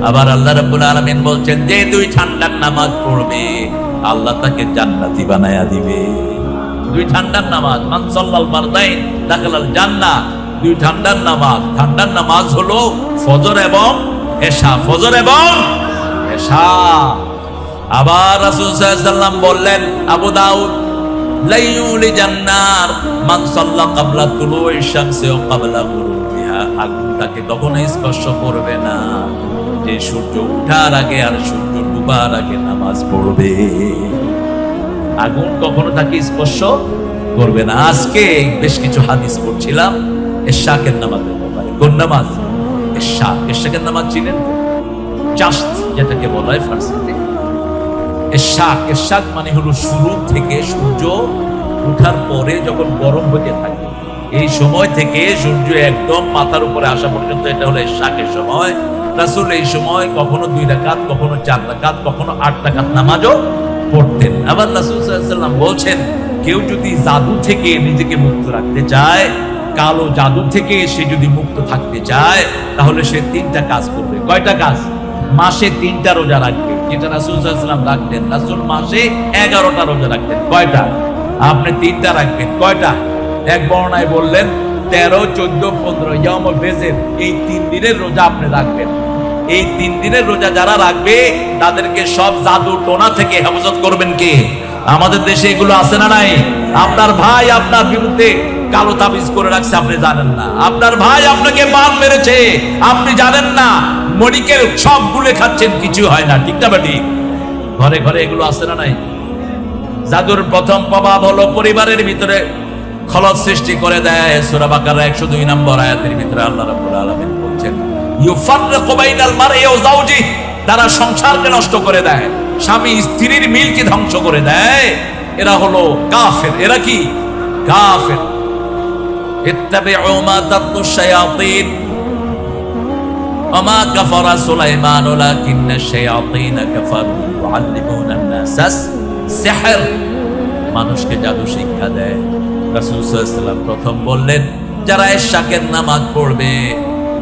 আবার আল্লাহ রাব্বুল আলামিন বলছেন যে দুই ঠান্ডার নামাজ পড়বে আল্লাহ তাকে জান্নাতি বানায়া দিবে। দুই ঠান্ডার নামাজ, মান সাল্লাল ফারদাইন দাখালাল জান্নাহ। দুই ঠান্ডার নামাজ হলো ফজর এবং এশা, ফজর এবং এশা। আবার রাসূল সাল্লাল্লাহু আলাইহি ওয়াসাল্লাম বললেন, আবু দাউদ, লা ইউলিজান নার মান সাল্লা ক্বাবলা তুলুই শামসি ওয়া ক্বাবলা গুরুবিহা। আগুন তাকে কখনো স্পর্শ করবে না যে সূর্য ওঠার আগে আর সূর্য ডুবার আগে নামাজ পড়বে। আগুন কখনো তাকে স্পর্শ করবে না। আজকে বেশ কিছু হাদিস পড়ছিলাম এশাকের নামাজের ব্যাপারে। কোন নামাজ? এশাকের নামাজ চিনেন? চাস্ত যেটাকে বলা হয় ফার্সিতে। এশাক মানে হলো শুরু থেকে সূর্য ওঠার পরে যখন গরম হতে থাকে, এই সময় থেকে সূর্য একদম মাথার উপরে আসা পর্যন্ত এটা হলো এশাকের সময়। রাসূল এই সময় কখনো 2 রাকাত, কখনো 4 রাকাত, কখনো 8 রাকাত নামাজও পড়তেন। আবার রাসূল সাল্লাল্লাহু আলাইহি ওয়াসাল্লাম বলছেন, কেউ যদি জাদু থেকে নিজেকে মুক্ত রাখতে চায়, কালো জাদু থেকে সে যদি মুক্ত থাকতে চায়, তাহলে সে 3টা কাজ করবে। কয়টা কাজ? মাসে 3টা রোজা রাখবে, যেটা রাসূল সাল্লাল্লাহু আলাইহি ওয়াসাল্লাম রাখতেন। রাসূল মাসে 11টা রোজা রাখতেন। কয়টা? আপনি 3টা রাখবেন। কয়টা? এক বর্ণনায় বললেন 13, 14, 15 ইয়ামুল বেজের, এই 3 দিনের রোজা আপনি রাখবেন। এই 3 দিনের রোজা যারা রাখবে তাদেরকে সব জাদু টোনা থেকে হেফাজত করবেন কে? আমাদের দেশে এগুলো আছে না নাই? আপনার ভাই আপনার বিরুদ্ধে কালো তাবিজ করে রাখছে, আপনি জানেন না। আপনার ভাই আপনাকে বান মেরেছে, আপনি জানেন না। মেডিকেল সব গুলে খাচ্ছেন, কিছু হয় না। ঠিক না বেটি? ঘরে ঘরে এগুলো আছে না নাই? জাদুর প্রথম প্রভাব হলো পরিবারের ভিতরে খলল সৃষ্টি করে দেয়। সূরা বাকারা 102 নম্বর আয়াতের ভিতরে আল্লাহ রাব্বুল আলামিন বলছেন, ইউফাররিকু বাইনাল মারই ওয়া যাওজিহি, তারা সংসারকে নষ্ট করে দেয়, স্বামী স্ত্রীর মিলকে ধ্বংস করে দেয়। এরা হলো কাফের। এরা কি? কাফের। ইত্তাবিউ মা তাতলুশ শায়াতিন ওয়া মা কাফারা সুলাইমান ওয়ালাকিন্নাশ শায়াতিন কাফারু ইউআল্লিমুনান নাসাস সিহর, মানুষকে জাদু শিক্ষা দেয়। রাসূল সাল্লাল্লাহু আলাইহি ওয়াসাল্লাম প্রথম বললেন, যারা এশাকের নামাজ পড়বে,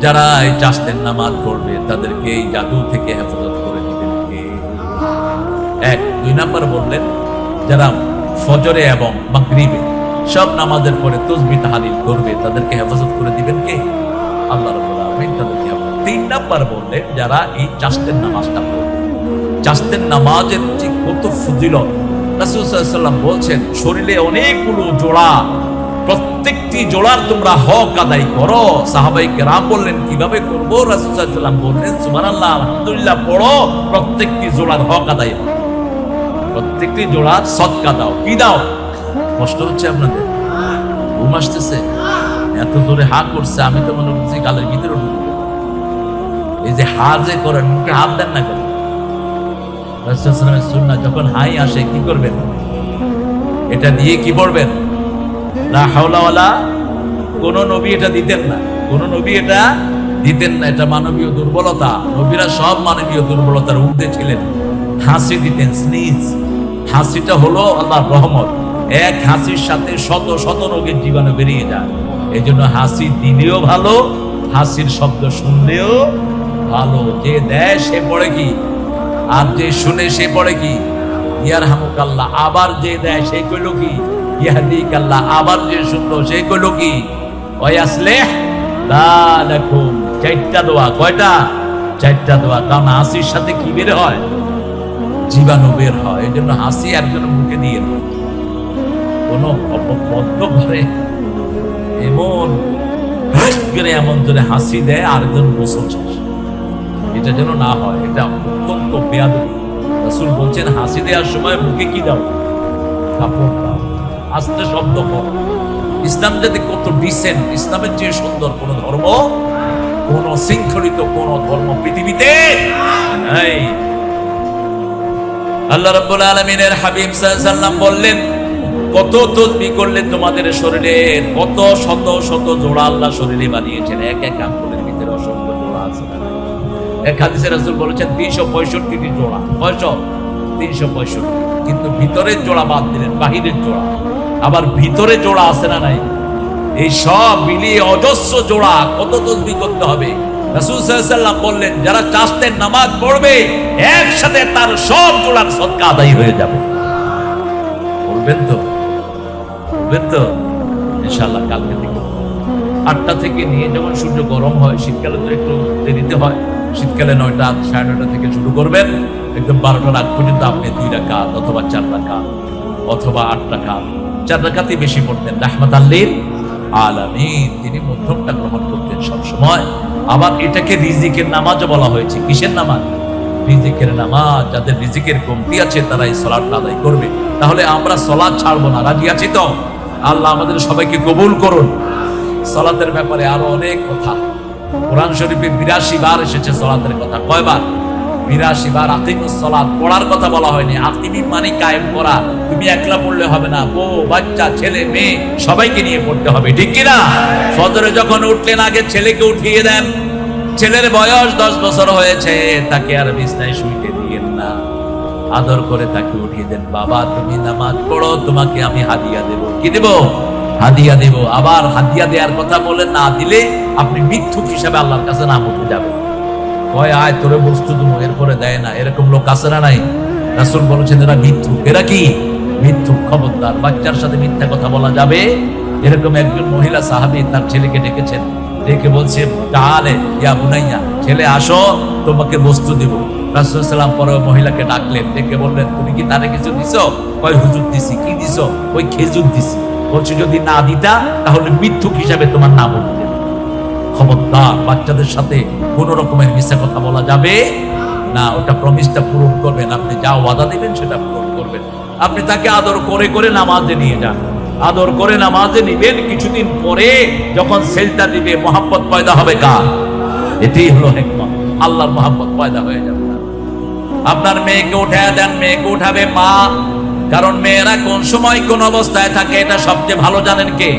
যারা এই চাস্তের নামাজ পড়বে, তাদেরকে এই জাদু থেকে হেফাজত করে দিবেন কে? 1। 2 নাম্বার বললেন, যারা ফজরে এবং মাগরিবে সব নামাজের পরে তাসবিহ তাহলিল করবে, তাদেরকে হেফাজত করে দিবেন কে? আল্লাহ রাব্বুল আলামিন তাদেরকে। 3 নাম্বার বললেন, যারা এই চাস্তের নামাজটা পড়বে। চাস্তের নামাজের যে কত ফজিলত! রাসূল সাল্লাল্লাহু আলাইহি ওয়াসাল্লাম বলছেন, শরীরে অনেকগুলো জোড়া, প্রত্যেকটি জোড়ার তোমরা হক আদায় করো। সাহাবায়ে কেরাম বললেন, কিভাবে করব? রাসূল সাল্লাল্লাহু আলাইহি ওয়াসাল্লাম বললেন, সুবহানাল্লাহ, আলহামদুলিল্লাহ পড়ো, প্রত্যেকটি জোড়ার হক আদায় করো, প্রত্যেকটি জোড়ার সদকা দাও। কি দাও? কষ্ট হচ্ছে আপনাদের? ঘুম আসতেছে? এত জোরে হা করছে, আমি তো মনে করছি গালের ভিতরে ঢুকবে। এই যে হা যে করেন, মুখে হাত দেন না কেন? রাসূল সাল্লাল্লাহু আলাইহি ওয়াসাল্লামের সুন্নাহ, যখন হাই আসে কি করবেন? এটা দিয়ে কি পড়বেন? লা হাওলা ওয়ালা। কোন নবী এটা দিতেন না, কোন নবী এটা দিতেন না। এটা মানবীয় দুর্বলতা। নবীরা সব মানবীয় দুর্বলতার ঊর্ধ্বে ছিলেন। হাসি দিতেন, স্নিজ। হাসিটা হলো আল্লাহর রহমত। এক হাসির সাথে শত শত রোগের জীবাণু বেরিয়ে যায়। এই জন্য হাসি দিলেও ভালো, হাসির শব্দ শুনলেও ভালো। যে দেয় সে পড়ে কি, আর যে শুনে সে পড়ে কি, ইয়ারহামুকাল্লাহ। আবার যে দেয় সে কইল কি, ইয়াহদিকাল্লাহ। আবার যে শুনলো সে কইল কি, ওয়াসলিহ লাকুম। 4টা দোয়া। কয়টা? 4টা দোয়া। কারণ হাসির সাথে কি বের হয়? জীবাণু বের হয়। এই জন্য হাসি একজন মুখে দিয়ে নয়। কোন বদ্ধ ঘরে এমন জোরে হাসি দেয় আরেকজন গোসল শেষ, এটা যেন না হয়। এটা অত্যন্ত বেয়াদবি। রাসূল বলছেন, হাসি দেওয়ার সময় মুখে কি দাও? কাপড় দাও, আস্তে শব্দ করো। ইসলাম যদি কত ডিসেন্ট, ইসলামের চেয়ে সুন্দর কোন ধর্ম, কোন শৃঙ্খলিত কোন ধর্ম পৃথিবীতে নাই। আল্লাহ রাব্বুল আলামিনের হাবিব সাল্লাল্লাহু আলাইহি ওয়াসাল্লাম বললেন, কত তাসবিহ করলে তোমাদের শরীরে কত শত শত জোড়া আল্লাহ শরীরে বানিয়েছেন। এক এক আঙ্গুলের ভিতরে অসংখ্য জোড়া আছে। এক হাদিসে রাসূল বলেছেন 365টি জোড়া। কয়শ? 365। কিন্তু ভিতরের জোড়া বাদ দিলেন, বাহিরের জোড়া। আবার ভিতরে জোড়া আছে না নাই? এই সব মিলিয়ে অজস্র জোড়া। কত তাসবিহ করতে হবে? রাসূল সাল্লাল্লাহু আলাইহি ওয়াসাল্লাম বললেন, যারা চাষতের নামাজ পড়বে একসাথে তার সব গুনাহ সদকা আদায় হয়ে যাবে। বলবেন তো? বলবেন তো? ইনশাআল্লাহ কালকে থেকে 8টা থেকে নিয়ে, যখন সূর্য গরম হয়, শীতকালে তো একটু দেরিতে হয়, শীতকালে 9টা 9:30 থেকে শুরু করবেন, একদম 12টার আগ পর্যন্ত আপনি 2 রাকাত অথবা 4 রাকাত অথবা 8 রাকাত, 4 রাকাতই বেশি পড়তেন। রাহমাতাল লিল আলামিন, তিনি মধ্যমটা গ্রহণ করতেন সব সময়। আবার এটাকে রিজিকের নামাজও বলা হয়েছে। কিসের নামাজ? রিজিকের নামাজ। যাদের রিজিকের কমতি আছে তারা এই সালাতটা আদায় করবে। তাহলে আমরা সালাত ছাড়বো না, রাজি আছি তো? আল্লাহ আমাদের সবাইকে কবুল করুন। সালাতের ব্যাপারে আরো অনেক কথা, কোরআন শরীফে 82 বার এসেছে সালাতের কথা। কয়বার? 82 বার। আকিমুস সালাত পড়ার কথা বলা হয়নি। আকিমি মানে কায়েম করা। তুমি একলা পড়লে হবে না, বউ বাচ্চা ছেলে মেয়ে সবাইকে নিয়ে পড়তে হবে, ঠিক কি না? ফজরে যখন উঠলেন আগে ছেলেকে উঠিয়ে দেন। ছেলের বয়স 10 বছর হয়েছে, তাকে আর বিছনায় শুইতে দিয়েন না, আদর করে তাকে উঠিয়ে দেন। বাবা তুমি নামাজ পড়ো, তোমাকে আমি হাদিয়া দেব। কি দেব? হাদিয়া দেব। আবার হাদিয়া দেওয়ার কথা বলে না দিলে আপনি মিথ্যুক হিসাবে আল্লাহর কাছে নাম উঠে যাবে। কয় আয় তোরে বস্তু তুমি, এরপরে দেয় না, এরকম লোক আছে না নাই? রাসূল বলেছেন এরা মিথ্যুক। এরা কি? মিথ্যুক। খবরদার, বাচ্চার সাথে মিথ্যা কথা বলা যাবে। এরকম একজন মহিলা সাহাবী তার ছেলেকে ডেকেছেন, ডেকে বলছে তাহলে ইয়া বুনাইয়া, ছেলে আসো তোমাকে বস্তু দেব। রাসূল সাল্লাল্লাহু আলাইহি ওয়াসাল্লাম পরে মহিলাকে ডাকলেন, ডেকে বললেন তুমি কি তারে কিছু দিছো? কয় হুজুর দিছি। কি দিছো? ওই খেজুর দিছি। বলছে যদি না দিতা তাহলে মিথ্যুক হিসাবে তোমার নাম উঠে যেত। খবরদার, বাচ্চাদের সাথে কোন রকমের মিথ্যা কথা বলা যাবে না। ওটা প্রমিসটা পূরণ করবেন। আপনি যা ওয়াদা দিবেন সেটা পূরণ করবেন। আপনি তাকে আদর করে করে নামাজে নিয়ে যান, আদর করে নামাজে নিবেন। কিছুদিন পরে যখন সেজদা দিবে মোহাব্বত পয়দা হবে কার? এটাই হলো হিকমত। আল্লাহর মোহাব্বত পয়দা হয়ে যাবে। আপনার মেয়েকে উঠায় দেন, মেয়েকে উঠাবে মা। কারণ মেয়েরা কোন সময় কোন অবস্থায় থাকে এটা সবচেয়ে ভালো জানেন কে?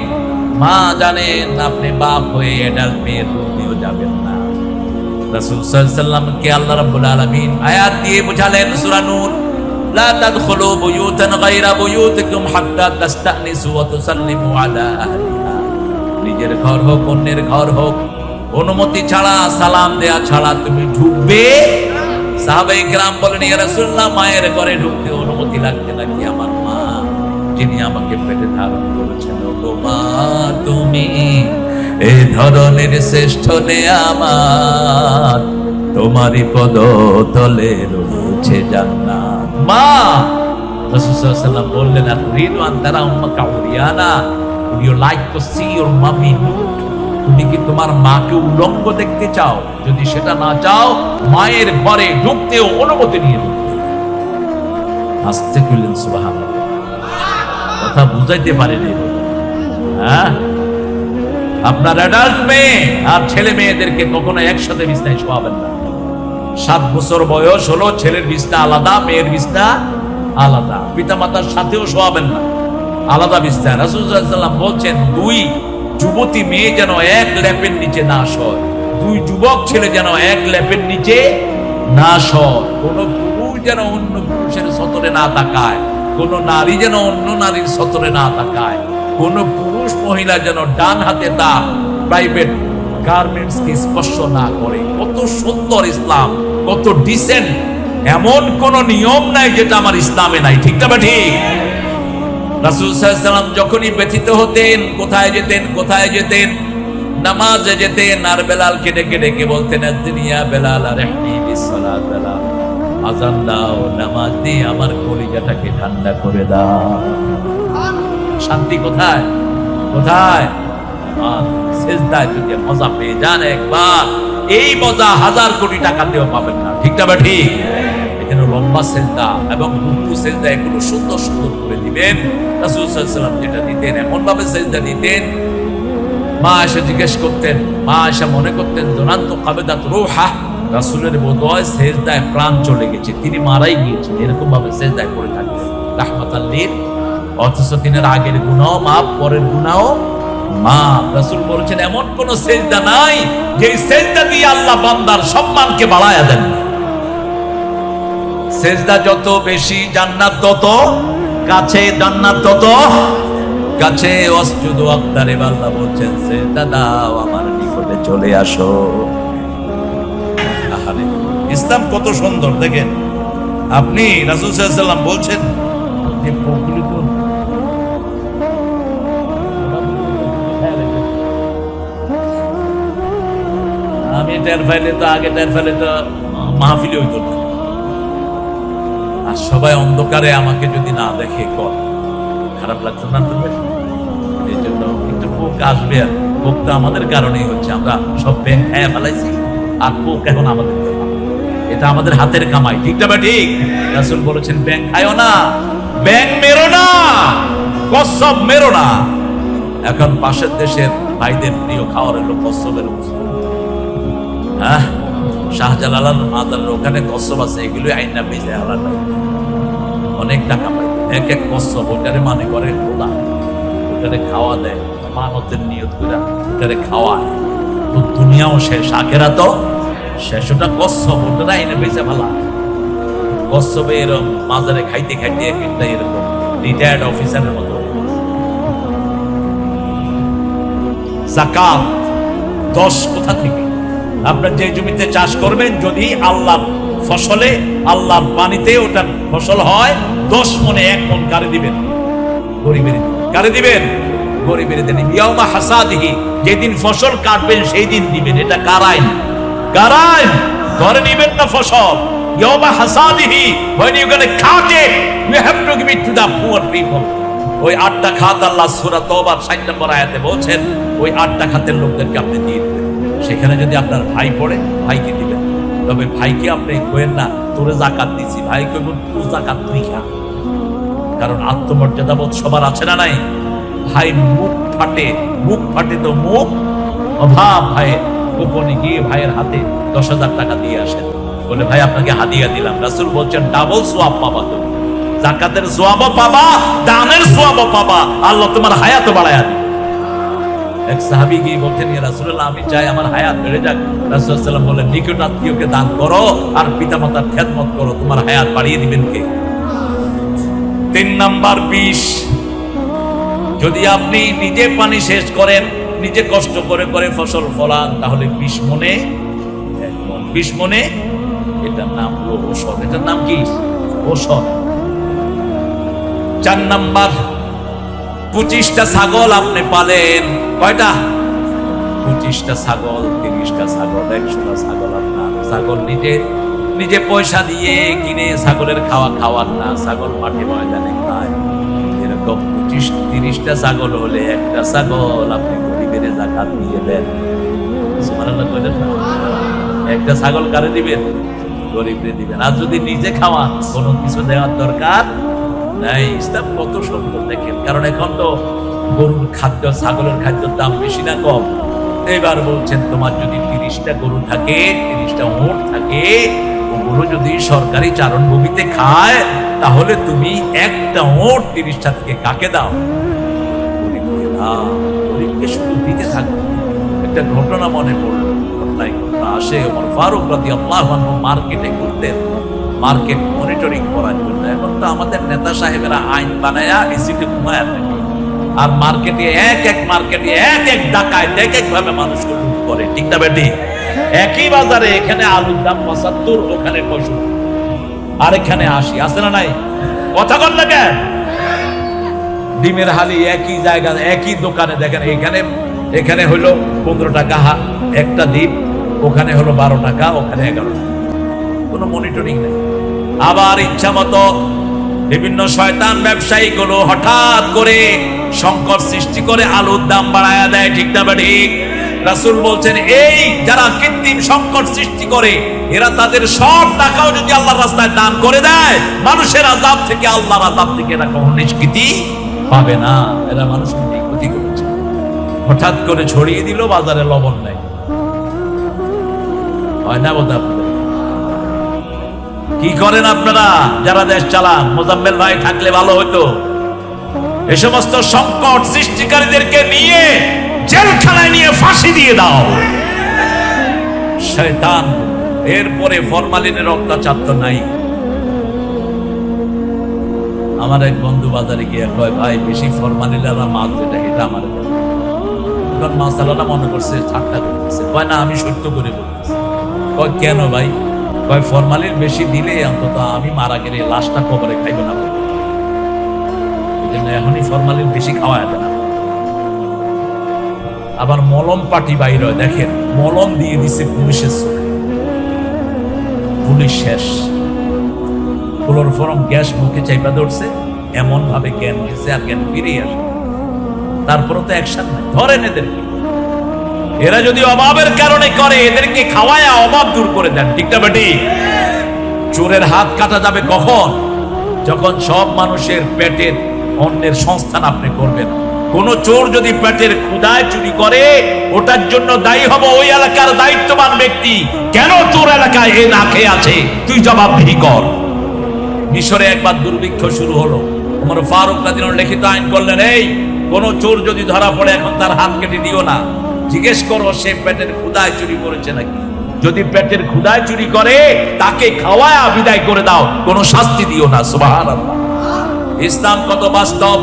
মা জানেন। আপনি বাপ হয়ে অ্যাডাল্ট মেয়ের রূপ দিয়েও যাবেন না। রাসূল সাল্লাল্লাহু আলাইহি ওয়াসাল্লামকে আল্লাহ রাব্বুল আলামিন আয়াত দিয়ে বুঝালেন সূরা নূর, লা তাদখুলু বুয়ুতান গায়রা বুয়ুতিকুম হাত্তা তাস্তানিসু ওয়া তুসাল্লিমু আলা আহলিহা। নিজের ঘর হোক অন্যের ঘর হোক, অনুমতি ছাড়া, সালাম দেয়া ছাড়া তুমি ঢুকবে? সাহাবায়ে কেরাম বলেন ইয়া রাসূলুল্লাহ, মায়ের ঘরে ঢুকতে অনুমতি লাগবে নাকি? আমার মা যিনি আমাকে পেটে ধারণ করেছেন, ওগো মা তুমি এই ধরনের শ্রেষ্ঠ নেয়ামত, তোমারই পদতলে রয়েছে জান্নাত। মা, রাসূল সাল্লাল্লাহু আলাইহি ওয়াসাল্লাম বললেন আতুরিদু আন তারা উম্মাকা উরিয়ানা, would you like to see your mommy nude? তুমি কি তোমার মাকে উলঙ্গ দেখতে চাও? যদি সেটা না চাও, মায়ের ঘরে ঢুকতেও অনুমতি নিয়ে ঢুকতে। আস্তে কইলেন সুবহানাল্লাহ। কথা বুঝাইতে পারেনি? হ্যাঁ, আপনার অ্যাডাল্ট মেয়ে আর ছেলে মেয়েদেরকে কখনো একসাথে বিছনায় শোয়াবেন না। 7 বছর বয়স হলো, ছেলের বিছনা আলাদা, মেয়ের বিছনা আলাদা। পিতামাতার সাথেও শোয়াবেন না, আলাদা বিছনা। রাসূল সাল্লাল্লাহু আলাইহি ওয়াসাল্লাম বলছেন 2 যুবতী মেয়ে যেন এক লেপের নিচে না শোয়, 2 যুবক ছেলে যেন এক লেপের নিচে না শোয়। কোন পুরুষ যেন অন্য পুরুষের সতরে না তাকায়, কোন নারী যেন অন্য নারীর সতরে না তাকায়, কোন পুরুষ মহিলা যেন ডান হাতে তার প্রাইভেট গার্মেন্টস কে স্পর্শ না করে। কত সুন্দর ইসলাম, কত ডিসেন্ট। এমন কোন নিয়ম নাই যেটা আমার ইসলামে নাই, ঠিক না? ঠিক। রাসূল সাল্লাল্লাহু আলাইহি ওয়াসাল্লাম যখনই ব্যথিত হতেন, কোথায় যেতেন? কোথায় যেতেন? নামাজে যেতেন। আর বেলালকে ডেকে ডেকে বলতেন আযনিয়া বেলাল আরহিনি বিসসালাত, বেলাল আযান দাও, নামাজ দিয়ে আমার কলিজাটাকে ঠান্ডা করে দাও। শান্তি কোথায়? কোথায়? সেজদায় যদি মজা পেয়ে যান একবার, এই মজা 1000 কোটি টাকাতেও পাবেন না, ঠিক না? ঠিক। এখানে লম্বা সেজদা এবং রুকু সেজদা এগুলো সুন্দর সুন্দর করে দিবেন। রাসূল সাল্লাল্লাহু আলাইহি ওয়াসাল্লাম যেটা দিতেন এমন ভাবে সেজদা দিতেন, মা এসে জিজ্ঞেস করতেন, মা এসে মনে করতেন জনান্ত কাবেদাত রূহা, রাসূলের বোধহয় সেজদায় প্রাণ চলে গেছে, তিনি মারাই গিয়েছেন। এরকম ভাবে সেজদায় পড়ে থাকতেন রাহমাতাল লিল। অথচ তিনের আগের গুনাহ মাফ, পরের গুনাহ মাফ। রাসূল বলেছেন এমন কোন সেজদা নাই যে সেজদা দিয়ে আল্লাহ বান্দার সম্মানকে বাড়ায়া দেন। সেজদা যত বেশি জান্নাত তত কাছে, জান্নাত তত কাছে। ওয়াসজুদু ওয়াক্তারিব, আল্লাহ বলছেন সেজদা দাও, আমার নিকটে চলে আসো। আহারে, ইসলাম কত সুন্দর দেখেন। আপনি রাসূল সাল্লাল্লাহু আলাইহি ওয়াসাল্লাম বলছেন যে পোকগুলি তো আমি টের ফাইলে তো আগে টের ফাইলে তো মাহফিলে হইতো না। আর সবাই অন্ধকারে আমাকে যদি না দেখে খারাপ লাগতো না তো? এই জন্য একটু পোক আসবে, আর পোক তো আমাদের কারণেই হচ্ছে। আমরা সব ব্যাংক খাইয়া ফেলাইছি, আর পোক এখন আমাদের, এটা আমাদের হাতের কামাই, ঠিক না? ঠিক। রাসূল বলেছেন ব্যাংক খাইও না, ব্যাংক মেরো না, কচ্ছপ মেরো না। এখন পাশের দেশের ভাইদের প্রিয় খাওয়ার হলো কচ্ছপের বস্তু। হ্যাঁ, শাহজালাল মাজারের ওখানে কচ্ছপ আছে, এগুলো আইনা বেঁচে হালাল অনেক টাকা পাই। এক এক কচ্ছপ ওটারে মানে করে খোদা, ওটারে খাওয়া দেয় মানতের নিয়ত করে, ওটারে খাওয়ায়। তো দুনিয়াও শেষ, আখেরাতও শেষ। ওটা কচ্ছপ, ওটারে আইনা বেঁচে ফেলা। কচ্ছপে এরকম মাজারে খাইতে খাইতে এক একটা এরকম রিটায়ার্ড অফিসারের মতো। যাকাত 10 কোথা থেকে? আপনার যে জমিতে চাষ করবেন, যদি আল্লাহর ফসলে, আল্লাহর পানিতে ওটা ফসল হয়, 10 মনে 1 মন কারে দিবেন? গরিবের। কারে দিবেন? গরিবের দেন। ইয়াউমা হাসাদিহি, যেদিন ফসল কাটবেন সেই দিন দিবেন। এটা কার আইন? কার আইন? ধরে নিবেন না ফসল। ইয়াউমা হাসাদিহি, when you gonna cut it, you have to give it to the poor people. ওই 8টা খাত আল্লাহ সূরা তওবার 60 নম্বর আয়াতে বলছেন, ওই 8টা খাতের লোকদেরকে আপনি দিয়ে দিবেন। সেখানে যদি আপনার ভাই পড়ে, ভাইকে দিবেন। তবে ভাইকে আপনি কইেন না তোরে যাকাত দিছি, ভাই কইব তুই যাকাত তুই খা। কারণ আত্মমর্যাদা বোধ সবার আছে না নাই? ভাই মুখ ফাটে তো মুখ অভাব। ভাই গোপনে গিয়ে ভাইয়ের হাতে 10,000 টাকা দিয়ে আসেন, বলে ভাই আপনাকে হাদিয়া দিলাম। রাসূল বলছেন ডাবল সওয়াব পাবা তুমি, যাকাতের সওয়াবও পাবা, দানের সওয়াবও পাবা, আল্লাহ তোমার হায়াতও বাড়ায়া দিবে। এক সাহাবী গিয়ে বলতেন, ইয়া রাসূলুল্লাহ, আমি চাই আমার হায়াত বেড়ে যাক। রাসূল সাল্লাল্লাহু আলাইহি ওয়াসাল্লাম বলেন, নিকট আত্মীয়কে দান করো আর পিতামাতার খেদমত করো, তোমার হায়াত বাড়িয়ে দিবেন কে? 3 নাম্বার বিষ। যদি আপনি নিজে পানি শেষ করেন, নিজে কষ্ট করে করে ফসল ফলান, তাহলে 20 মনে 1 মন। 20 মনে, এটার নাম হলো ওষুধ। এটার নাম কি? ওষুধ। 4 নাম্বার, 25টা ছাগল আপনি পালেন। কয়টা? 25টা ছাগল, 30টা ছাগল, 100টা ছাগল আপনার। ছাগল নিজে পয়সা দিয়ে কিনে ছাগলের খাওয়ার না, ছাগল মাঠে ময়দানে খায়। এরকম 25-30টা ছাগল হলে একটা ছাগল আপনি গরিবের যাকাত দিয়ে দেন। সুবহানাল্লাহ কইলেন না? একটা ছাগল কারে দিবেন? গরিবরে দিবেন। আর যদি নিজে খাওয়ান, কোনো কিছু দেওয়ার দরকার নাই। ইসলাম কত সুন্দর দেখেন। কারণ এখন তো গরুর খাদ্য, ছাগলের খাদ্যের দাম বেশি না কম? এবার বলছেন তোমার যদি 30টা গরু থাকে, 30টা উট থাকে, ওগুলো যদি সরকারি চারণভূমিতে খায়, তাহলে তুমি একটা উট 30টা থেকে কাকে দাও? গরিবকে দাও। গরিবকে শুধু দিতে থাকো। একটা ঘটনা মনে পড়লো, আসে ওমর ফারুক রাদিয়াল্লাহু আনহু মার্কেটে ঘুরতেন, মার্কেট মনিটরিং করার জন্য। এখন তো আমাদের নেতা সাহেবেরা আইন বানায়া এসিতে ঘুমায়া থাকে, আর মার্কেটে এক ডাকায় এক ভাবে মানুষকে লুট করে, ঠিক না বেটি? একই বাজারে এখানে আলুর দাম 75, ওখানে 65, আর এখানে 80, আছে না নাই? কথা বল না কেন? ডিমের হালি একই জায়গা, একই দোকানে দেখেন, এখানে হলো 15 টাকা একটা ডিম, ওখানে হলো 12 টাকা, ওখানে 11 টাকা। কোনো মনিটরিং নেই। আবার ইচ্ছা মতো বিভিন্ন শয়তান ব্যবসায়ী গুলো হঠাৎ করে সংকট সৃষ্টি করে আলুর দাম বাড়ায়া দেয়, ঠিক না ঠিক? রাসূল বলছেন, এই যারা কৃত্রিম সংকট সৃষ্টি করে, এরা তাদের সব টাকাও যদি আল্লাহর রাস্তায় দান করে দেয়, মানুষের আযাব থেকে, আল্লাহর আযাব থেকে এরা কখনো নিষ্কৃতি পাবে না। এরা মানুষকে ক্ষতি করেছে। হঠাৎ করে ছড়িয়ে দিল বাজারে লবণ নাই, হয় না? বোধ কি করেন আপনারা যারা দেশ চালান? মোজাম্মেল ভাই থাকলে ভালো হতো। এই সমস্ত সংকট সৃষ্টিকারীদেরকে নিয়ে জেলখানায় নিয়ে ফাঁসি দিয়ে দাও। শয়তান। এরপরে ফরমালিনের অত্যাচার তো নাই। আমার এক বন্ধু বাজারে গিয়ে কয়, ভাই বেশি ফরমালিন মাছ যেটা, এটা আমার মাছ আলাদা মনে করছে, ঠাট্টা করতেছে। কয় না, আমি সত্য করে বলতেছি। কয় কেন ভাই? কয় ফরমালিন বেশি দিলে অন্তত আমি মারা গেলে লাশটা কবরে খাইব না, এই জন্য এখনই ফরমালিন বেশি খাওয়া যাবে না। আবার মলম পাটি বাইরে, দেখেন মলম দিয়ে দিছে পুলিশের চোখে, পুলিশ শেষ। ক্লোরোফর্ম গ্যাস মুখে চাইপা ধরছে, এমন ভাবে জ্ঞান গেছে আর জ্ঞান ফিরে আসে, তারপরে তো অ্যাকশন নাই। ধরেন এদেরকে, এরা যদি অভাবের কারণে করে, এদেরকে খাওয়ায়া অভাব দূর করে দেন, ঠিক না বেটি? চোরের হাত কাটা যাবে কখন? যখন সব মানুষের পেটের অন্যের সংস্থান আপনি করবেন। কোন চোর যদি পেটের ক্ষুধায় চুরি করে, ওটার জন্য দায়ী হব ওই এলাকার দায়িত্ববান ব্যক্তি। কেন তোর এলাকায় এ না খেয়ে আছে, তুই জবাবদিহি কর। মিশরে একবার দুর্ভিক্ষ শুরু হলো, ওমর ফারুক রাদিয়াল্লাহু লিখিত আইন করলেন, এই কোন চোর যদি ধরা পড়ে এখন তার হাত কেটে দিও না, জিজ্ঞেস করো সে পেটের ক্ষুধায় চুরি করেছে নাকি। যদি পেটের ক্ষুধায় চুরি করে, তাকে খাওয়ায়া বিদায় করে দাও, কোনো শাস্তি দিও না। সুবহানাল্লাহ, ইসলাম কত বাস্তব।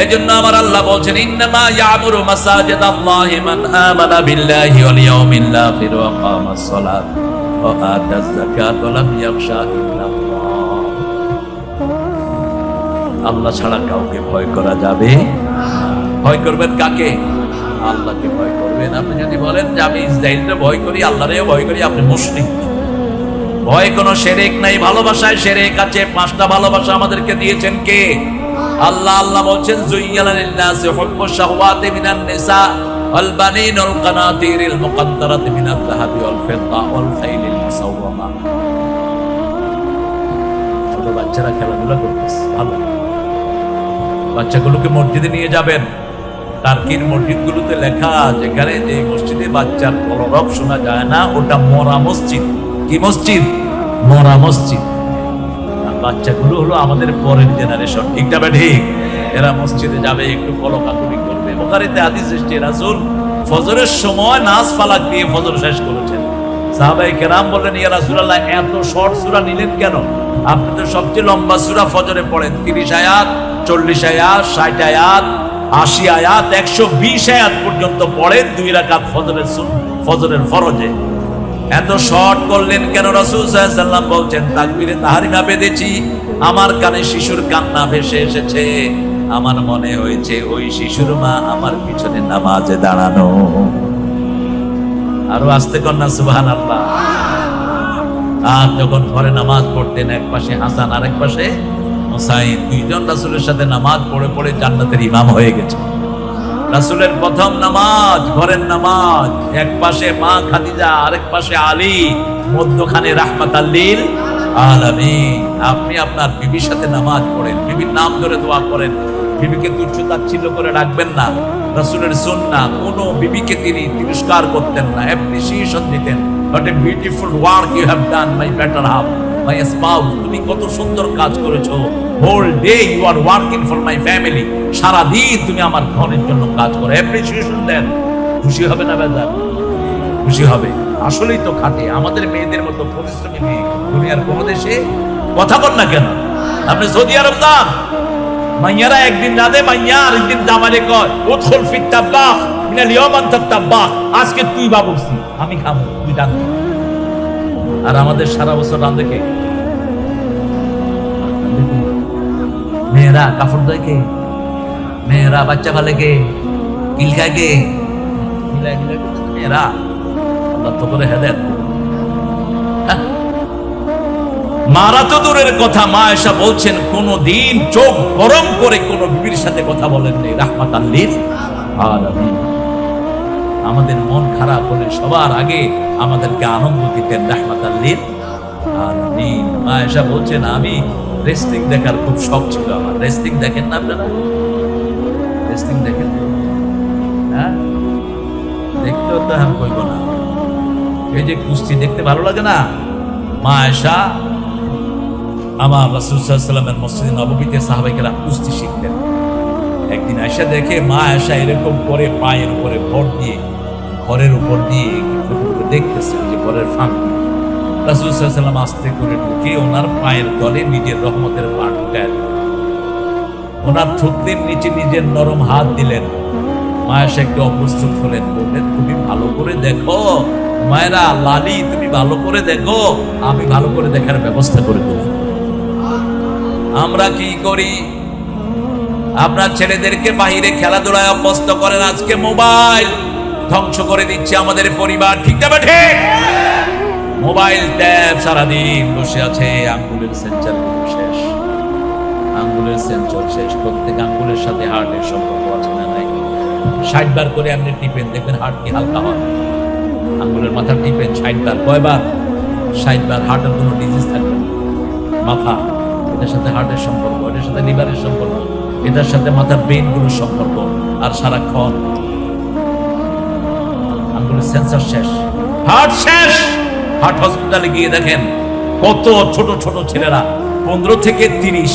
এজন্য আমার আল্লাহ বলছেন, ইন্নামা ইয়ামুরু মাসাজিদাল্লাহি মান আমানা বিল্লাহি ওয়াল ইয়াউমিল আখির ওয়া আকামাস সালাত ওয়া আতাজ যাকাত ওয়া লাম ইয়াখশা ইল্লাল্লাহ। আল্লাহ ছাড়া কাউকে ভয় করা যাবে? ভয় করবেন কাকে? আল্লাহকে ভয় করবেন। আপনি যদি বলেন যে আমি ইসরায়েলকে ভয় করি, আল্লাহরেও ভয় করি, আপনি মুশরিক। ভয় কোনো শিরক নাই, ভালোবাসায় শিরক আছে। 5টা ভালোবাসা আমাদেরকে দিয়েছেন কে? আল্লাহ। আল্লাহ বলছেন, যুইয়ানা লিন-নাসি হুব্বুশ শাহওয়াতি মিনান নিসা ওয়াল বানিন ওয়াল কানাতিরিল মুকাদ্দারাতি মিনাদ যাহাবি ওয়াল ফিদ্দা ওয়াল খাইলিল মুসাওয়ামা। ছোট বাচ্চারা খেলাধুলা করতেছে, ভালো। বাচ্চাগুলোকে মসজিদে নিয়ে যাবেন। টার্কির মসজিদগুলোতে লেখা, যেখানে যে মসজিদে বাচ্চার কলরব শোনা যায় না, ওটা মরা মসজিদ। কি মসজিদ? মরা মসজিদ। বাচ্চাগুলো হলো আমাদের পরের জেনারেশন, ঠিক না ঠিক? এরা মসজিদে যাবে, একটু কলকাতুরি করবে। বুখারীতে হাদিস এসেছে, রাসূল ফজরের সময় নাস ফালাক দিয়ে ফজর শেষ করেছেন। সাহাবায়ে কেরাম বললেন, ইয়া রাসূলুল্লাহ, এত শর্ট সূরা নিলেন কেন? আপনি তো সবচেয়ে লম্বা সূরা ফজরে পড়েন, 30 আয়াত, 40 আয়াত, 60 আয়াত, 80 আয়াত, 120 আয়াত পর্যন্ত পড়েন 2 রাকাত ফজরের ফরজে। এত শর্ট করলেন কেন? রাসূল সাল্লাল্লাহু আলাইহি ওয়াসাল্লাম বলছেন, তাকবীরে তাহরিমা বেঁধেছি, আমার কানে শিশুর কান্না ভেসে এসেছে, আমার মনে হয়েছে ওই শিশুর মা আমার পিছনে নামাজে দাঁড়ানো। আরো আস্তে কন্যা সুবহানাল্লাহ। আর যখন ঘরে নামাজ পড়তেন, এক পাশে হাসান আর এক পাশে হুসাইন, 2 জন রাসূলের সাথে নামাজ পড়ে পড়ে জান্নাতের ইমাম হয়ে গেছে। রাসূলের প্রথম নামাজ ঘরের নামাজ, এক পাশে মা খাদিজা, আরেক পাশে আলী, মধ্যখানে রাহমাতাল লিল আলামিন। আপনি আপনার বিবির সাথে নামাজ পড়েন, বিবির নাম ধরে দোয়া করেন, বিবিকে তুচ্ছ তাচ্ছিল্য করে রাখবেন না। রাসূলের সুন্নাহ, কোন বিবিকে তিনি তিরস্কার করতেন না, অ্যাপ্রিসিয়েশন দিতেন। What a beautiful work you have done, my better half, my spouse. তুমি কত সুন্দর কাজ করেছো। Whole day you are working for my family. সারা দিন তুমি আমার ঘরের জন্য কাজ করো, অ্যাপ্রিসিয়েশন দেন। খুশি হবে না বেজার? খুশি হবে। আসলেই তো খাটে। আমাদের মেয়েদের মতো পরিশ্রমী মেয়ে দুনিয়ার কোন দেশে কথা বল না কেন? আপনি সৌদি আরব যান, মাইয়ারা একদিন রাতে মাইয়া আরেকদিন জামালে কয়, উদখুল ফিত তাবাখ মিনাল ইয়াওম আনতা তাবাখ। আজকে তুই বাবুর্চি, আমি খাবো, তুই ডাক। আর আমাদের সারা বছর রাঁধে কে? মেয়েরা কাপড় ধোয় কে? মেয়েরা বাচ্চা ফালে কে? কিল খায় কে? মেয়েরা। আল্লাহ তো করে হেদায়েত করুন। মারা তো দূরের কথা, মা আয়েশা বলছেন, কোনদিন চোখ গরম করে কোন বিবির সাথে কথা বলেননি, রাহমাতাল লিল আলামিন। আমাদের মন খারাপ হলে সবার আগে আমাদেরকে আনন্দ দিতেন, রাহমাতাল লিল আলামিন। মা আয়েশা বলছেন, আমি রেসলিং দেখার খুব শখ ছিল আমার। রেসলিং দেখেন না আপনারা? রেসলিং দেখেন? হ্যাঁ, দেখতেও তো আমি কইব না। এই যে কুস্তি দেখতে ভালো লাগে না? মা আয়েশা আমার রাসূল সাল্লাল্লাহু আলাইহি ওয়াসাল্লামের মসজিদে নববীতে সাহাবায়ে কুস্তি শিখতেন। একদিন আয়েশা দেখে, মা আয়েশা এরকম করে পায়ের উপরে ভর দিয়ে, ঘরের উপর দিয়ে দেখতেছে যে ঘরের ফাঁক। রাসূল সাল্লাল্লাহু আলাইহি ওয়াসাল্লাম আস্তে করে ঢুকে ওনার পায়ের তলে নিজের রহমতের পা ঢুকায়, ওনার থুতনির নিচে নিজের নরম হাত দিলেন। মায়েশা একটু অপ্রস্তুত হলেন, বললেন তুমি ভালো করে দেখো মায়েরা, লালি তুমি ভালো করে দেখো, আমি ভালো করে দেখার ব্যবস্থা করে দেব। আমরা কি করি, আপনার ছেলেদেরকে বাহিরে খেলাধুলায় অভ্যস্ত করেন, আজকে মোবাইল ধ্বংস করে দিচ্ছে আমাদের পরিবার, ঠিক না ঠিক? মোবাইল ট্যাব সারাদিন বসে আছে, আঙ্গুলের সেন্সর শেষ, আঙ্গুলের সেন্সর শেষ, প্রত্যেক আঙ্গুলের সাথে হার্টের সম্পর্ক আছে না নাই? 60 বার করে আপনি টিপেন, দেখবেন হার্ট কি হালকা হয়। আঙ্গুলের মাথা টিপেন 60 বার, কয়বার? 60 বার। হার্টের কোনো ডিজিজ থাকবে না। মাথা, এটার সাথে হার্টের সম্পর্ক, এটার সাথে লিভারের সম্পর্ক, এটার সাথে মাথার ব্রেন গুলোর সম্পর্ক, আর সারাক্ষণ আঙ্গুলের সেন্সর শেষ, হার্ট শেষ। হার্ট হসপিটালে গিয়ে দেখেন কত ছোট ছোট ছেলেরা 15 থেকে 30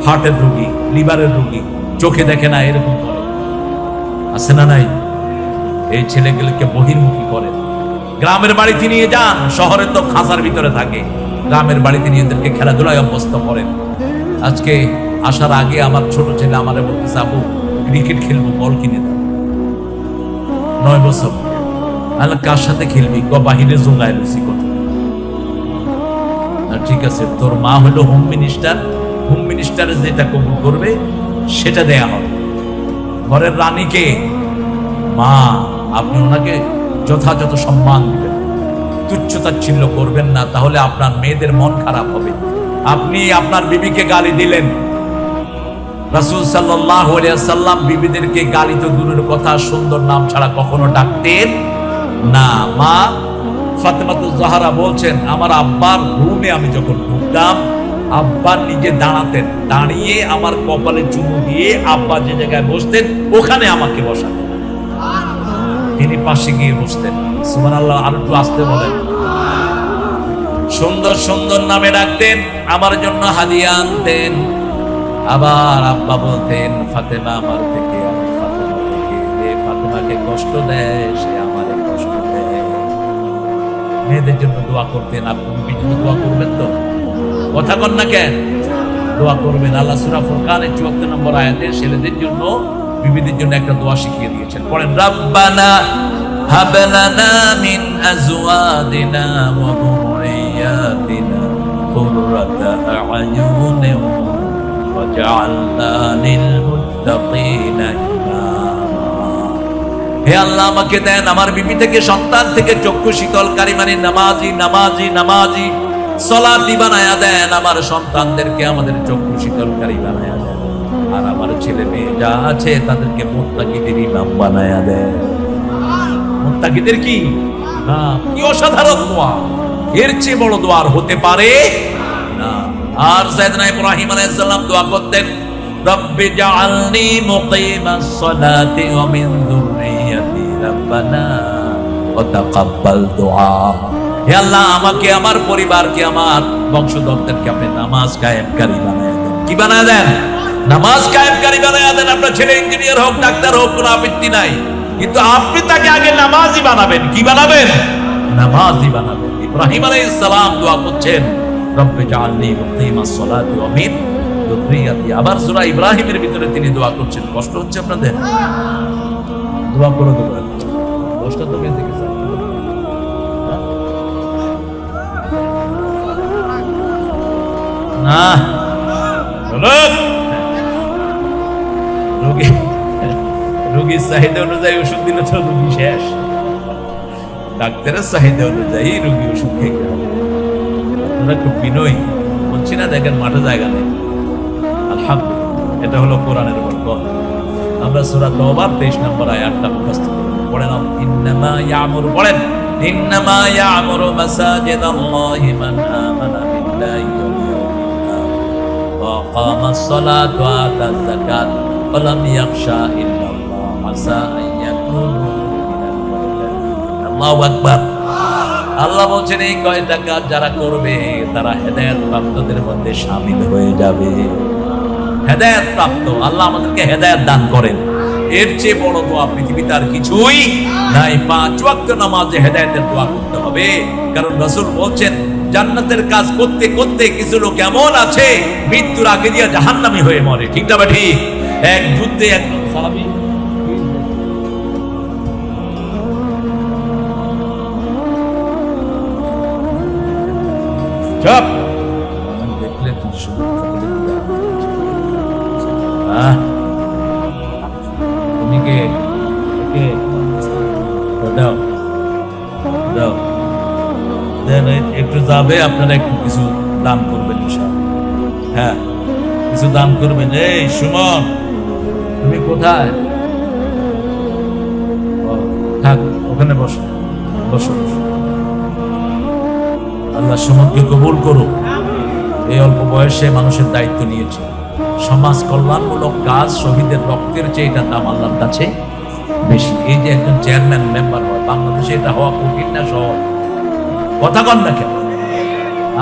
হার্টের রোগী, লিভারের রোগী, চোখে দেখে না, এরকম করে, আছে না নাই? এই ছেলেগুলোকে বহির্মুখী করে। গ্রামের বাড়িতে নিয়ে যান, শহরে তো খাঁচার ভিতরে থাকে, গ্রামের বাড়িতে নিয়ে এদেরকে খেলাধুলায় অভ্যস্ত করেন। আজকে আসার আগে আমার ছোট ছেলে আমারে বলতেছে, আবু ক্রিকেট খেলবো, বল কিনে দাও। 9 বছর। আল্লাহ, কার সাথে খেলবি? বাহিরে জোগায় লুচি কত। ঠিক আছে, তোর মা হলো হোম মিনিস্টার, হোম মিনিস্টারে যেটা কবুল করবে সেটা দেয়া হবে। ঘরের রানীকে মা, আপনি ওনাকে যথাযথ সম্মান দিবেন, তুচ্ছতাচ্ছিল্য করবেন না, তাহলে আপনার মেয়েদের মন খারাপ হবে। আপনি আপনার বিবিকে গালি দিলেন, রাসূল সাল্লাল্লাহু আলাইহি ওয়াসাল্লাম বিবিদেরকে গালি তো দূরের কথা, সুন্দর নাম ছাড়া কখনো ডাকতেন না। মা ফাতেমাতুজ জাহরা বলছেন, আমার আব্বার রুমে আমি যখন ঢুকতাম, আব্বা নিজে দাঁড়াতেন, দাঁড়িয়ে আমার কপালে চুমু দিয়ে আব্বা যে জায়গায় বসতেন ওখানে আমাকে বসাতেন, তিনি পাশে গিয়ে বসতেন। সুবহানাল্লাহ। আর একটু আসতে বলেন। সুন্দর সুন্দর নামে ডাকতেন, আমার জন্য হাদিয়া আনতেন। আবার আব্বা বলতেন, ফাতেমা আমার থেকে, আমার ফাতেমা থেকে, যে ফাতেমাকে কষ্ট দেয় সে আমারে কষ্ট দেয়। মেয়েদের জন্য দোয়া করতেন। আপনি বিবির জন্য দোয়া করবেন তো? কথা কন না কেন? দোয়া করবেন। আল্লাহ সূরা ফুরকানের 74 নম্বর আয়াতে ছেলেদের জন্য, বিবিদের জন্য একটা দোয়া শিখিয়ে দিয়েছেন। পড়েন, রাব্বানা হাব লানা মিন আজওয়াজিনা ওয়া যুররিয়াতিনা কুররাতা আ'য়ুনিন ওয়াজআলনা লিল মুত্তাকিনা ইমামা। হে আল্লাহ, আমাকে দেন আমার বিবি থেকে, সন্তান থেকে চক্ষু শীতলকারী, মানে নামাজি নামাজি নামাজি সালাতি বানায়া দেন। আমার সন্তানদেরকে আমাদের চক্ষু শীতলকারী বানায়া দেন, আর আমার ছেলে মেয়ে যা আছে তাদেরকে মুত্তাকিদের ইমাম বানায়া দেন। মুত্তাকিদের কি নাম? কি অসাধারণ দোয়া! এর চেয়ে বড় দোয়া আর হতে পারে না। আর সাইয়েদনা ইব্রাহিম আলাইহিস সালাম দোয়া করতেন, রব্বি জাআলনি মুকিমাস সালাতি ওয়া মিন যুররিয়াতি রাব্বানা ওয়া তাকাব্বাল দুআ। হে আল্লাহ, আমাকে, আমার পরিবারকে, আমার বংশধরদেরকে আপনি নামাজ কায়েমকারী বানায়া দেন। কি বানায়া দেন? নামাজ কায়েমকারী বানায়া দেন। আপনার ছেলে ইঞ্জিনিয়ার হোক, ডাক্তার হোক, কোনো আপত্তি নাই, কিন্তু আপনি তাকে আগে নামাজি বানাবেন। কি বানাবেন? নামাজি বানাবেন। ইব্রাহিম আলাইহিস সালাম দোয়া করছেন, রব্বি জাআলনি মুকিমাস সালাতি ওয়া মিন যুররিয়াতি। আবার সূরা ইব্রাহিমের ভিতরে তিনি দোয়া করছেন। কষ্ট হচ্ছে আপনাদের? দোয়া করে দেবেন। কষ্ট তো কে দেখেছেন? না, রোগীর চাহিদা অনুযায়ী ওষুধ দিলে তো রোগী শেষ। ডাক্তারের চাহিদা অনুযায়ী রোগী ওষুধ খেতে হবে। আপনারা খুব বিনয়ী, বলছি না, দেখেন মাঠে জায়গা নেই। আলহামদুলিল্লাহ, এটা হলো কোরআনের বরকত। আমরা সূরা তাওবার 23 নম্বর আয়াতটা মুখস্থ করি। পড়েন, ইন্নামা ইয়ামুরু, পড়েন, ইন্নামা ইয়ামুরু মাসাজিদাল্লাহি মান আমানা বিল্লাহি ওয়াল ইয়াউমিল আখির ওয়া আকামাস সালাতা ওয়া আতাজ যাকাত ওয়া লাম ইয়াখশা ইল্লাল্লাহ আসা আন ইয়াকুনু মিনাল মুত্তাকিন। আল্লাহু আকবার। আল্লাহ বলছেন, এই কয়টা কাজ যারা করবে তারা হেদায়েত প্রাপ্তদের মধ্যে শামিল হয়ে যাবে। হেদায়েত প্রাপ্ত, আল্লাহ আমাদেরকে হেদায়েত দান করেন। এর চেয়ে বড় দোয়া পৃথিবীতে আর কিছুই নাই। 5 ওয়াক্ত নামাজে হেদায়েতের দোয়া করতে হবে। কারণ রাসূল বলছেন, জান্নাতের কাজ করতে করতে কিছু লোক এমন আছে মৃত্যুর আগে দিয়ে জাহান্নামী হয়ে মরে। ঠিক না ঠিক? এক যুদ্ধে একজন সাহাবী চুপ। দেখলে তুই শুধু তুমি কে দাও দাও দেন, একটু যাবে, আপনারা একটু কিছু দান করবেন। হ্যাঁ, কিছু দান করবেন। এই সুমন, তুমি কোথায়? থাক, ওখানে বসো বসো। আল্লাহ সুমনকে কবুল করুক। এই অল্প বয়সে মানুষের দায়িত্ব নিয়েছে। সমাজ কল্যাণমূলক কাজ, শহীদের রক্তের চেয়ে এটার দাম আল্লাহর কাছে বেশি। এই যে একজন চেয়ারম্যান মেম্বার হয় বাংলাদেশে, এটা হওয়া কঠিন না সহজ? কথা কন না কেন?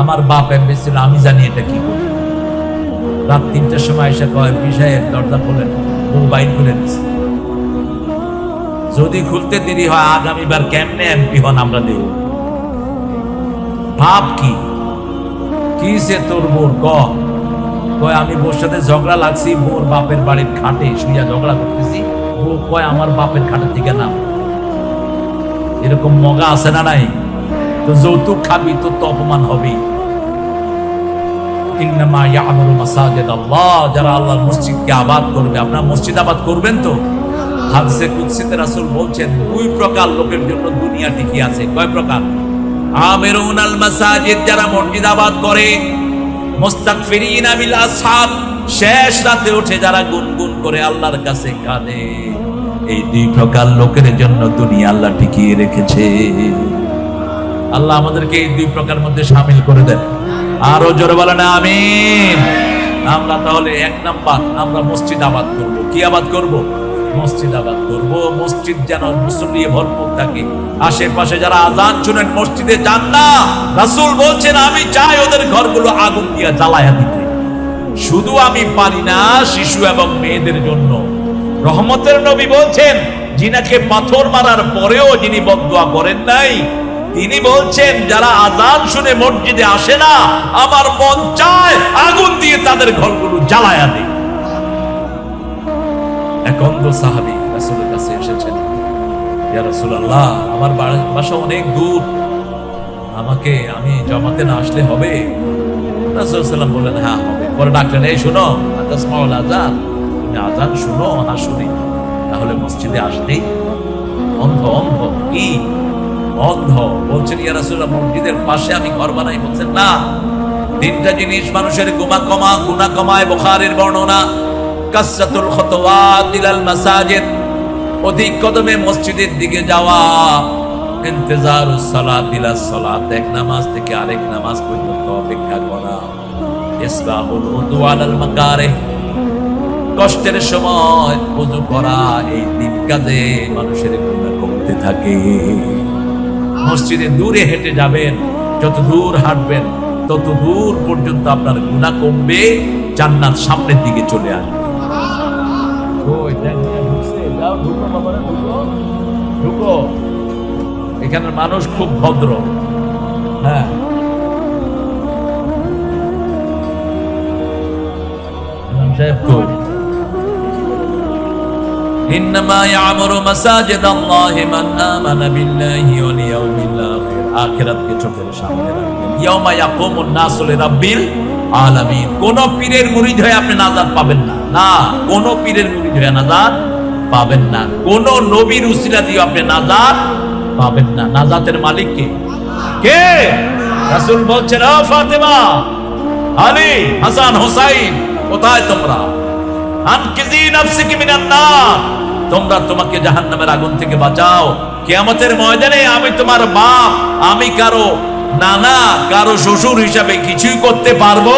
আমার বাপ এমপি ছিল, আমি জানি এটা কি করি। রাত 3টার সময় এসে কয়, এমপি সাহেব দরজা খোলেন, বউ বাইর করে দিচ্ছে। যদি খুলতে দেরি হয় আগামীবার কেমনে এমপি হন আমরা দেব। ভাব কি সে তোর বোর কয় আমি বোর সাথে ঝগড়া লাগছি, বোর বাপের বাড়ির খাটে শুইয়া ঝগড়া করতেছি। বউ কয় আমার বাপের খাটের থেকে নাম। এরকম মগা আছে না নাই? তো যৌতুক খাবি তো অপমান হবেই। ইন্নামা ইয়ামুরু মাসাজিদ আল্লাহ, যারা আল্লাহর মসজিদকে আবাদ করবে। আপনারা মসজিদ আবাদ করবেন তো? হাদিসে কুদসিতে রাসূল বলছেন 2 প্রকার লোকের জন্য দুনিয়া টিকে আছে। কয় প্রকার? আমিরুনাল মাসাজিদ, যারা মসজিদ আবাদ করে। মুস্তাগফিরিনা বিল আসহাব, শেষ রাতে উঠে যারা গুনগুন করে আল্লাহর কাছে কাঁদে। এই 2 প্রকার লোকের জন্য দুনিয়া আল্লাহ টিকিয়ে রেখেছে। আল্লাহ আমাদেরকে এই 2 প্রকার মধ্যে শামিল করে দেন। আরো জোরে বলেন আমিন। আমরা তাহলে 1 নাম্বার, আমরা মসজিদ আবাদ করব। কি আবাদ করব? মসজিদ আবাদ করব। মসজিদ যেন মুসল্লি ভরপুর থাকে। আশেপাশে যারা আযান শুনেন মসজিদে যান না, রাসূল বলছেন আমি চাই ওদের ঘরগুলো আগুন দিয়ে জ্বালায়া দিতে। শুধু আমি পারি না, শিশু এবং মেয়েদের জন্য। রহমতের নবী বলছেন, জিনাকে পাথর মারার পরেও যিনি বদদুয়া করেন নাই, তিনি বলছেন যারা আযান শুনে মসজিদে আসে না, আমার মন চায় আগুন দিয়ে তাদের ঘরগুলো জ্বালায়া দিই। এক অন্ধ সাহাবী রাসূলের কাছে এসেছেন, ইয়া রাসূলুল্লাহ, আমার বাসা অনেক দূর, আমি জামাতে না আসলে হবে? রাসূল সাল্লাল্লাহু আলাইহি ওয়াসাল্লাম বললেন হ্যাঁ হবে। পরে ডাকলেন, এই শোনো, আতাসমাউল আযান, তুমি আযান শুনো না শুনি, তাহলে মসজিদে আসতেই। অন্ধ অন্ধ কি অন্ধ? বলছেন ইয়া রাসূলুল্লাহ, মসজিদের পাশে আমি ঘর বানাই। বলছেন না, 3টা জিনিস মানুষের গুনাহ কমায়। বুখারীর বর্ণনা, কাসরাতুল খুতুওয়াত ইলাল মাসাজিদ, অধিক কদমে মসজিদের দিকে যাওয়া। ইন্তিজারুস সালাত ইলাস সালাত, এক নামাজ থেকে আরেক নামাজ পর্যন্ত অপেক্ষা করা। ইসবাহুল উযু আলাল মাকারিহ, কষ্টের সময় ওযু করা। এই 3 কাজে মানুষের গুনাহ কমতে থাকে। মসজিদে দূরে হেঁটে যাবেন, যত দূর হাঁটবেন তত দূর পর্যন্ত আপনার গুনাহ কমবে, জান্নাত সামনের দিকে চলে আসবে। ঢুকো, এখানের মানুষ খুব ভদ্র। হ্যাঁ, সাহেব কই? ইন্নামা ইয়ামুরু মাসাজিদ আল্লাহি মান আমানা বিল্লাহি ওয়াল ইয়াউমিল আখির, আখিরাতকে চোখের সামনে রাখবেন। ইয়াউমা ইয়াকুমুন নাসু লিরাব্বিল আলামিন। কোন পীরের মুরিদ হয়ে আপনি নাজাত পাবেন না। না, কোন পীরের মুরিদ হয়ে নাজাত পাবেন না। কোন নবীর উসিলা দিয়ে আপনি নাজাত পাবেন না। নাজাতের মালিক কে? কে? রাসূল বলছেন, ও ফাতেমা, আলী, হাসান, হুসাইন, কোথায় তোমরা? আনকিজি নাফসিকি মিনান নার, তোমরা তোমাকে জাহান্নামের আগুন থেকে বাঁচাও। কিয়ামতের ময়দানে আমি তোমার বাপ, আমি কারো নানা, কারো শ্বশুর হিসাবে কিছুই করতে পারবো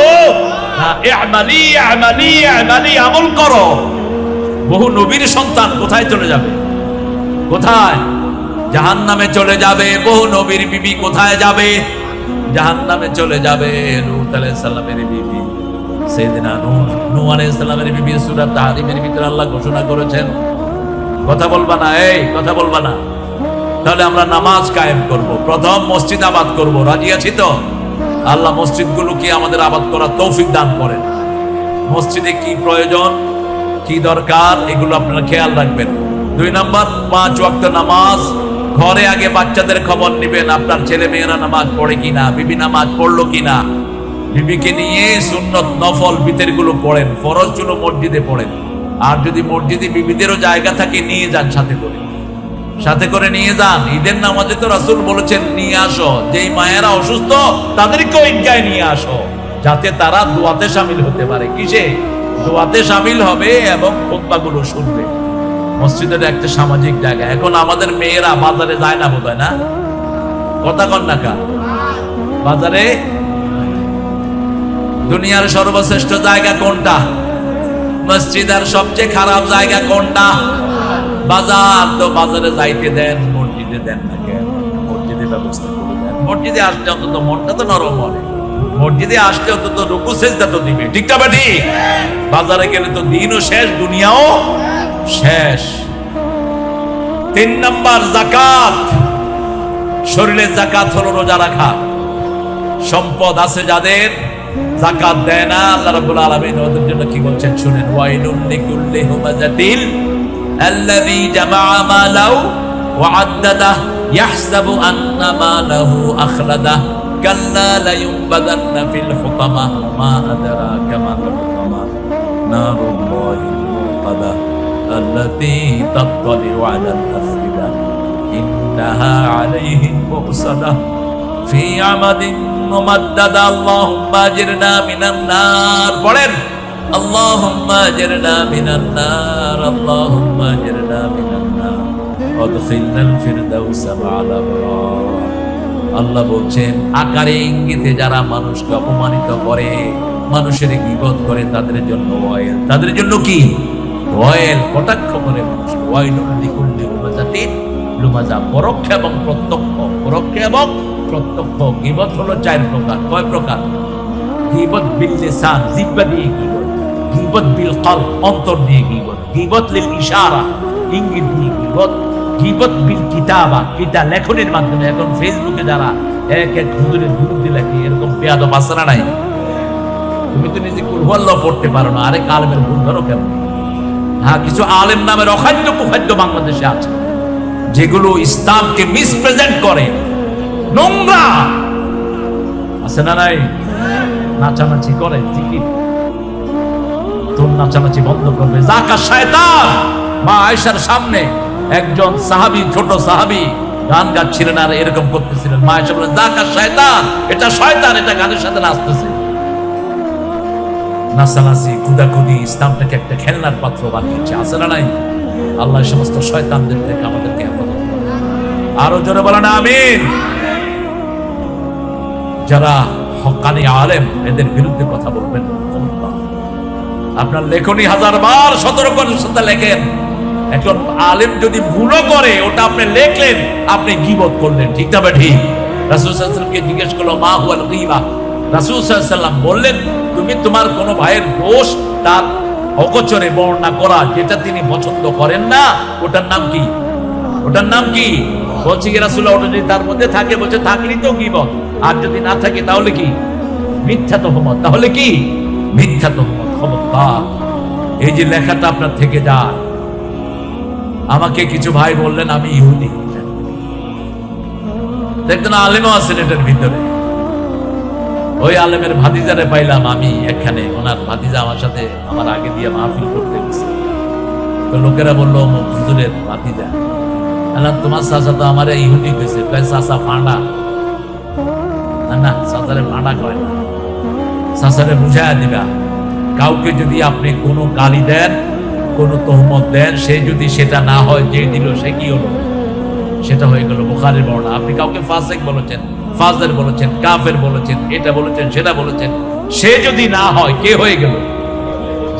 না। ই'মালি ই'মালি ই'মালি, আমল করো। বহু নবীর সন্তান কোথায় চলে যাবে? কোথায়? জাহান্নামে চলে যাবে। বহু নবীর বিবি কোথায় যাবে? জাহান্নামে চলে যাবে। লূত আলাইহিস সালামের বিবি, সাইয়েদনা নূহ আলাইহিস সালামের বিবি সূরা তাহরিমের ভিতরে আল্লাহ ঘোষণা করেছেন। কথা বলবা না, এই কথা বলবা না। তাহলে আমরা নামাজ কায়েম করব, প্রথম মসজিদ আবাদ করব। রাজি আছি তো? আল্লাহ মসজিদগুলোকে আমাদের আবাদ করার তৌফিক দান করেন। মসজিদে কি প্রয়োজন, কি দরকার, এগুলো আপনারা খেয়াল রাখবেন। 2 নাম্বার, 5 ওয়াক্ত নামাজ ঘরে আগে বাচ্চাদের খবর নেবেন, আপনার ছেলে মেয়েরা নামাজ পড়ে কিনা, বিবি নামাজ পড়লো কিনা। বিবিকে নিয়ে সুন্নত নফল বিতেরগুলো পড়েন, ফরজগুলো মসজিদে পড়েন। আর যদি মসজিদে বিবিদেরও জায়গা থাকে নিয়ে যান, সাথে করে নিয়ে যান। ঈদের নামাজে তো রাসূল বলেছেন নিয়ে আসো, যেই মায়েরা অসুস্থ তাদেরকেও ঈদগাহে নিয়ে আসো, যাতে তারা দোয়াতে শামিল হতে পারে। কিসে? দোয়াতে শামিল হবে এবং খুতবাগুলো শুনবে। মসজিদের একটা সামাজিক জায়গা। এখন আমাদের মেয়েরা বাজারে যায় না বোধহয়, না? কথা কন না কা? বাজারে দুনিয়ার সর্বশ্রেষ্ঠ জায়গা কোনটা? মসজিদ। আর সবচেয়ে খারাপ জায়গা কোনটা? বাজার। তো বাজারে যাইতে দেন, মসজিদে দেন না কেন? মসজিদে ব্যবস্থা করে দেন। মসজিদে আসলে অন্তত মনটা তো নরম হবে, মসজিদে আসলে অন্তত রুকু সেজদা তো দিবে, ঠিক না বেটি? বাজারে গেলে তো দিনও শেষ, দুনিয়াও শেষ। 3 নাম্বার যাকাত। শরীরের যাকাত হলো রোজা রাখা। সম্পদ আছে যাদের, যাকাত দেয় না, আল্লাহ রাব্বুল আলামিন ওদের জন্য কি বলছেন শুনেন। ওয়াইলুল লিকুল্লি হুমাযাতিল আল্লাযী জামাআ মালাহু ওয়া আদ্দাদাহু ইয়াহসাবু আন্না মালাহু আখলাদাহু কাল্লা লায়ুনবাযান্না ফিল হুতামা মা আদরাকা মাল হুতামা নারুল্লাহিল মুকাদা আল্লাতী তাত্তালিউ আলাল আফইদা ইন্নাহা আলাইহিম মুসাদাহ ফি আমাদিন মুমাদ্দাদা আল্লাহুম্মা আজিরনা মিনান নার। পড়েন আল্লাহুম্মা আজিরনা মিনান নার, আল্লাহুম্মা আজিরনা মিনান নার ওয়াদখিলনাল ফিরদাউসা মা'আল আবরার। আল্লাহ বলছেন আকারে ইঙ্গিতে যারা মানুষকে অপমানিত করে, মানুষের গীবত করে, তাদের জন্য ওয়াইল। তাদের জন্য কি? ওয়াইল। কটাক্ষ করে মানুষ। ওয়াইলুল লিকুল্লি হুমাযাতিন লুমাযা। পরোক্ষ এবং প্রত্যক্ষ। পরোক্ষ এবং প্রত্যক্ষ। গীবত হলো 4 প্রকার। কয় প্রকার? গীবত বিল লিসান, জিহ্বা দিয়ে গীবত। গীবত বিল কলব, অন্তর দিয়ে গীবত। গীবত লিল ইশারা, ইঙ্গিত দিয়ে গীবত। গীবত বিল কিতাবা, কিতাব লেখনের মাধ্যমে। এখন ফেসবুকে যারা এক হুজুরের বিরুদ্ধে লেখে, এরকম বেয়াদব আছে না নাই? তুমি তো নিজে কুল হুয়াল্লাহ পড়তে পারো না, আরেক আলেমের ভুল ধরো কেমন? হ্যাঁ, কিছু আলেম নামের অখাদ্য কুখাদ্য বাংলাদেশে আছে, যেগুলো ইসলামকে মিসপ্রেজেন্ট করে, নোংরা আছে না নাই? নাচানাচি করে, জিকির। তোর নাচানাচি বন্ধ করবে। যাকা শয়তান। মা আয়েশার সামনে একজন সাহাবী, ছোট সাহাবী গান গাচ্ছিলেন আর এরকম করতেছিলেন। মা আয়েশা বলেন যাকা শয়তান, এটা শয়তান, এটা গানের সাথে নাচতেছে। নাচানাচি, কুদাকুদি ইসলামটাকে একটা খেলনার পাত্র বানিয়েছে, আছে না নাই? আল্লাহ সমস্ত শয়তানদের থেকে আমাদেরকে হেফাজত করুন। আরো জোরে বলেন আমিন। যারা হক্কানি আলেম, এদের বিরুদ্ধে কথা বলবেন। আপনার লেখনী 1000 বার সতর্কের সাথে লেখেন। একজন আলেম যদি ভুলও করে, ওটা আপনি লেখলেন, আপনি গীবত করলেন, ঠিক না ঠিক? রাসূল সাল্লাল্লাহু আলাইহি ওয়াসাল্লামকে জিজ্ঞেস করলো মা হুয়াল গীবা। রাসূল সাল্লাল্লাহু আলাইহি ওয়াসাল্লাম বললেন, তুমি তোমার কোন ভাইয়ের দোষ তার অগোচরে বর্ণনা করা, যেটা তিনি পছন্দ করেন না, ওটার নাম কি? ওটার নাম কি? বলছি কি রাসূলুল্লাহ, ওটা যদি তার মধ্যে থাকে, বলছে থাকলেই তো গীবত। আর যদি না থাকে তাহলে কি? মিথ্যা তুহমত। তাহলে কি? মিথ্যা তুহমত। খবরদার, এই যে লেখাটা আপনার থেকে যায়। আমাকে কিছু ভাই বললেন আমি ইহুদি। একজন আলেমও আছেন এটার ভিতরে। ওই আলেমের ভাতিজারে পাইলাম আমি এখানে। ওনার ভাতিজা আমার সাথে আমার আগে দিয়ে মাহফিল করতে গেছে। তো লোকেরা বললো হুজুরের ভাতিজা। আল্লাহ তোমার চাচা তো আমার ইহুদি কইছে। কয় চাচা ফাঁড়া। না, চাচারে ফাঁড়া কয় না, চাচারে বুঝাইয়া দিবা। কাউকে যদি আপনি কোনো গালি দেন, কোনো তহমত দেন, সে যদি সেটা না হয়, যে দিল সে কি হলো? সেটা হয়ে গেল বুখারীর বর্ণনা। আপনি কাউকে ফাসিক বলেছেন, ফাজের বলেছেন, কাফের বলেছেন, এটা বলেছেন, সেটা বলেছেন, সে যদি না হয়, কে হয়ে গেল?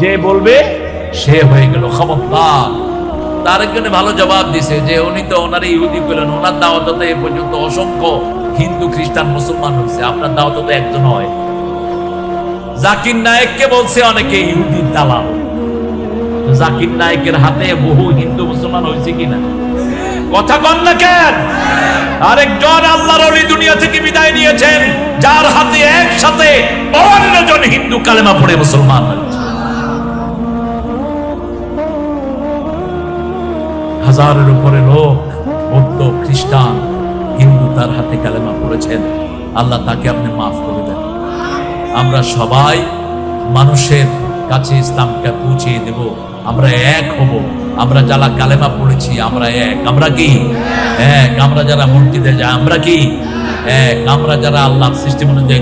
যে বলবে সে হয়ে গেল। খবরদার। তার একজনে ভালো জবাব দিছে যে উনি তো ওনারে ইহুদি কইলেন, ওনার দাওয়াতে এ পর্যন্ত অসংখ্য হিন্দু, খ্রিস্টান, মুসলমান হয়েছে, আপনার দাওয়াতে তো একজন হয়। জাকির নায়েককে বলছে অনেকে ইহুদির দালাল। জাকির নায়েকের হাতে বহু হিন্দু মুসলমান হয়েছে কিনা? কথা কন না কেন? আরেকজন আল্লাহর ওলি দুনিয়া থেকে বিদায় নিয়েছেন, যার হাতে একসাথে 52 জন হিন্দু কালেমা পড়ে মুসলমান হয়েছে। হাজারের উপরে লোক বৌদ্ধ, খ্রিস্টান, হিন্দু তার হাতে কালেমা পড়েছেন, আল্লাহ তাকে আপনি মাফ করে দেন। আমরা সবাই মানুষের কাছে ইসলামকে পৌঁছিয়ে দেব, আমরা এক হব। আমরা যারা কালেমা পড়েছি আমরা এক, আমরা কি এক? আমরা যারা মসজিদে যাই আমরা কি এক? আমরা যারা আল্লাহর সিস্টেম অনুযায়ী